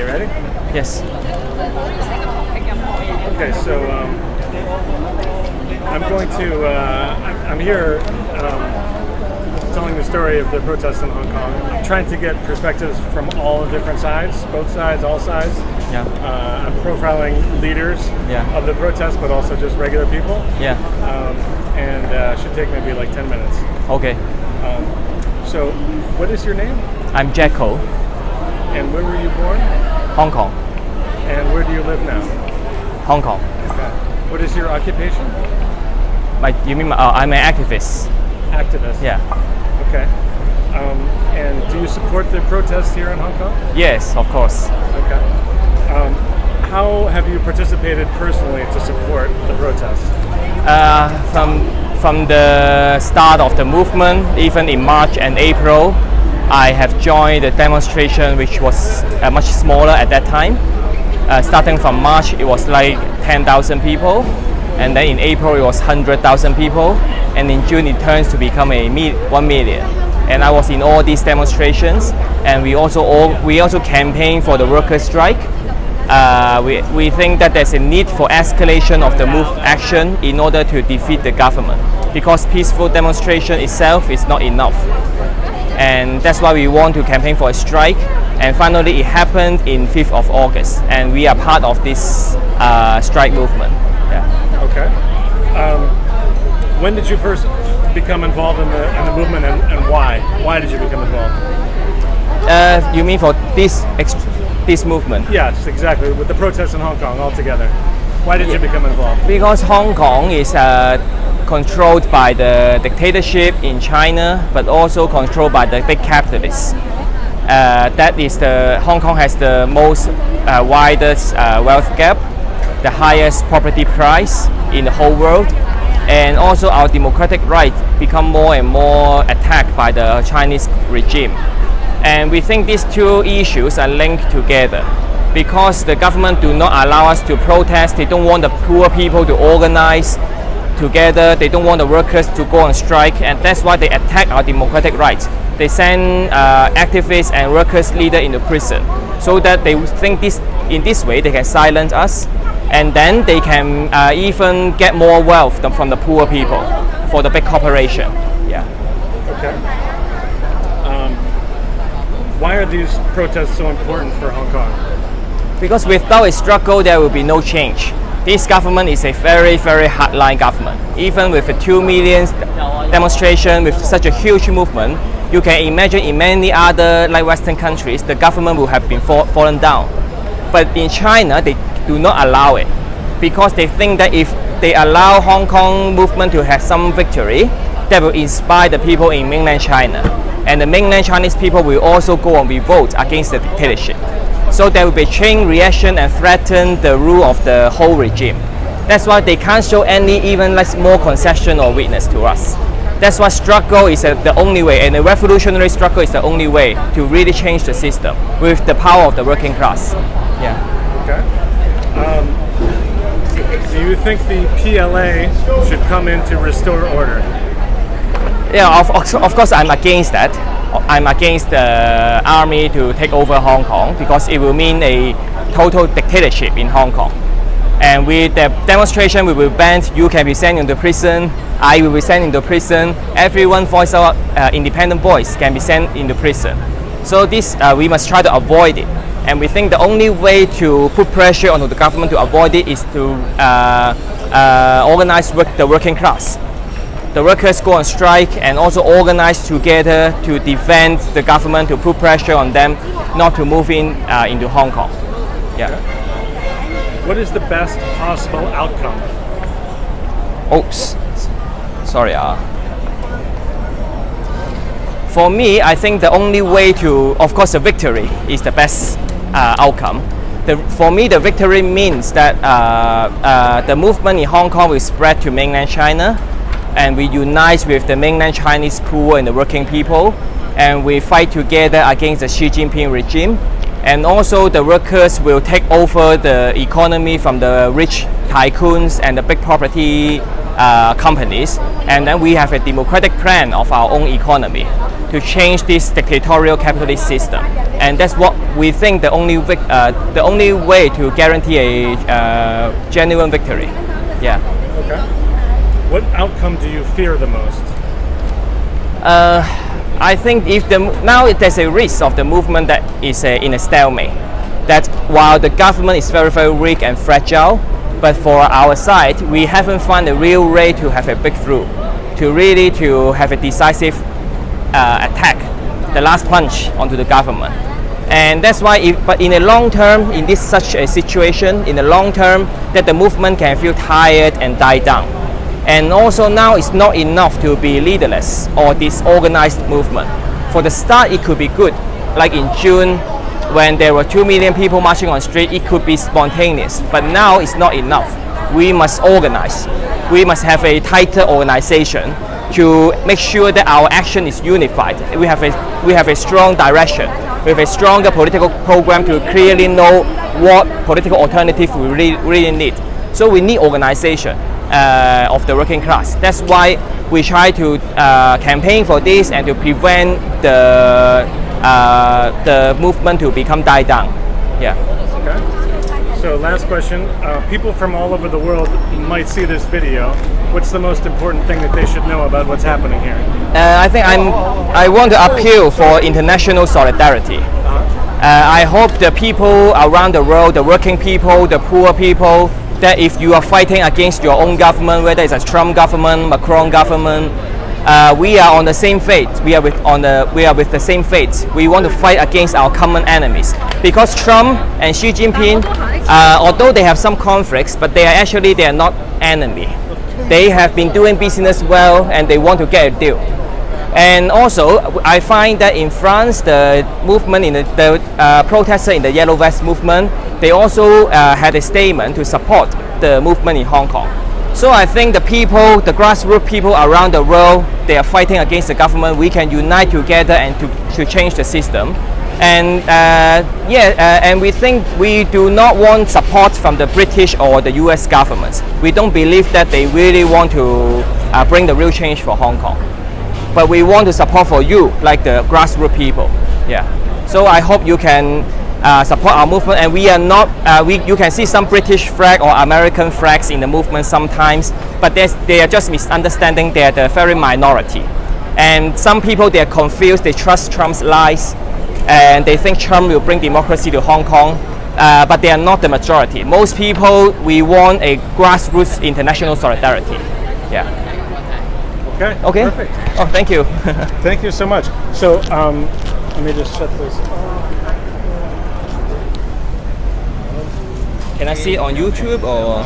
ready? Yes. Okay, so I'm here telling the story of the protests in Hong Kong. I'm trying to get perspectives from all different sides, both sides, all sides. Yeah. I'm profiling leaders of the protests, but also just regular people. Yeah. And should take maybe like 10 minutes. Okay. So, what is your name? I'm Jaco, And where were you born? Hong Kong. And where do you live now? Hong Kong. Okay. What is your occupation? You mean I'm an activist? Activist. Yeah. Okay. And do you support the protests here in Hong Kong? Yes, of course. Okay. How have you participated personally to support the protests? From the start of the movement, even in March and April, I have joined the demonstration, which was much smaller at that time. Starting from March, it was like 10,000 people, and then in April it was 100,000 people, and in June it turns to become 1 million. And I was in all these demonstrations, and we also campaigned for the workers' strike. We think that there's a need for escalation of the action in order to defeat the government, because peaceful demonstration itself is not enough. And that's why we want to campaign for a strike. And finally, it happened in 5th of August, and we are part of this strike movement. Yeah. Okay. When did you first become involved in the movement, and why? Why did you become involved? You mean for this movement? Yes, exactly. With the protests in Hong Kong altogether. Why did you become involved? Because Hong Kong is controlled by the dictatorship in China, but also controlled by the big capitalists. Hong Kong has the most widest wealth gap, the highest property price in the whole world, and also our democratic rights become more and more attacked by the Chinese regime. And we think these two issues are linked together, because the government do not allow us to protest. They don't want the poor people to organize together. They don't want the workers to go on strike, and that's why they attack our democratic rights. They send activists and workers' leaders into prison, so that they think in this way they can silence us, and then they can even get more wealth from the poor people for the big corporation. Yeah. Okay. Why are these protests so important for Hong Kong? Because without a struggle, there will be no change. This government is a very, very hardline government. Even with a 2 million demonstration, with such a huge movement, you can imagine in many other like Western countries, the government will have been fallen down. But in China, they do not allow it, because they think that if they allow Hong Kong movement to have some victory, that will inspire the people in mainland China. And the mainland Chinese people will also go and revolt against the dictatorship. So there will be a chain reaction and threaten the rule of the whole regime. That's why they can't show any even less more concession or weakness to us. That's why struggle is the only way, and the revolutionary struggle is the only way to really change the system with the power of the working class. Yeah. Okay. Do you think the PLA should come in to restore order? Yeah, of course I'm against that. I'm against the army to take over Hong Kong, because it will mean a total dictatorship in Hong Kong. And with the demonstration, we will ban, you can be sent into prison, I will be sent into prison, everyone voice out independent voice can be sent into prison. So this, we must try to avoid it. And we think the only way to put pressure on the government to avoid it is to organize the working class. The workers go on strike and also organize together to defend the government, to put pressure on them not to move into Hong Kong. Yeah. What is the best possible outcome? Sorry. For me, I think the only way to, of course, the victory is the best outcome. For me, the victory means that the movement in Hong Kong will spread to mainland China, and we unite with the mainland Chinese poor and the working people, and we fight together against the Xi Jinping regime. And also the workers will take over the economy from the rich tycoons and the big property companies. And then we have a democratic plan of our own economy to change this dictatorial capitalist system. And that's what we think the only way to guarantee a genuine victory. Yeah. Okay. What outcome do you fear the most? I think now there's a risk of the movement that is in a stalemate. That while the government is very, very weak and fragile, but for our side, we haven't found a real way to have a breakthrough, to have a decisive attack, the last punch onto the government. And that's why, but in the long term, in such a situation, in the long term, that the movement can feel tired and die down. And also now it's not enough to be leaderless or disorganized movement. For the start, it could be good. Like in June, when there were 2 million people marching on the street, it could be spontaneous. But now it's not enough. We must organize. We must have a tighter organization to make sure that our action is unified. We have a strong direction. We have a stronger political program to clearly know what political alternative we really need. So we need organization of the working class. That's why we try to campaign for this and to prevent the movement to become die down. Yeah. Okay. So last question. People from all over the world might see this video. What's the most important thing that they should know about what's happening here? I think I want to appeal for international solidarity. I hope the people around the world, the working people, the poor people, that if you are fighting against your own government, whether it's a Trump government, Macron government, we are on the same fate. We are with the same fate. We want to fight against our common enemies. Because Trump and Xi Jinping, although they have some conflicts, but they are not enemy. They have been doing business well, and they want to get a deal. And also, I find that in France, the movement in the protesters in the Yellow Vest movement, they also had a statement to support the movement in Hong Kong. So I think the people, the grassroots people around the world, they are fighting against the government. We can unite together and to change the system. And and we think we do not want support from the British or the US governments. We don't believe that they really want to bring the real change for Hong Kong. But we want to support for you, like the grassroots people. Yeah. So I hope you can support our movement. And we are not. You can see some British flag or American flags in the movement sometimes, but they are just misunderstanding. They are the very minority. And some people, they are confused. They trust Trump's lies, and they think Trump will bring democracy to Hong Kong. But they are not the majority. Most people, we want a grassroots international solidarity. Yeah. Okay. Perfect. Oh, thank you. Thank you so much. So let me just shut this. Can I see it on YouTube or?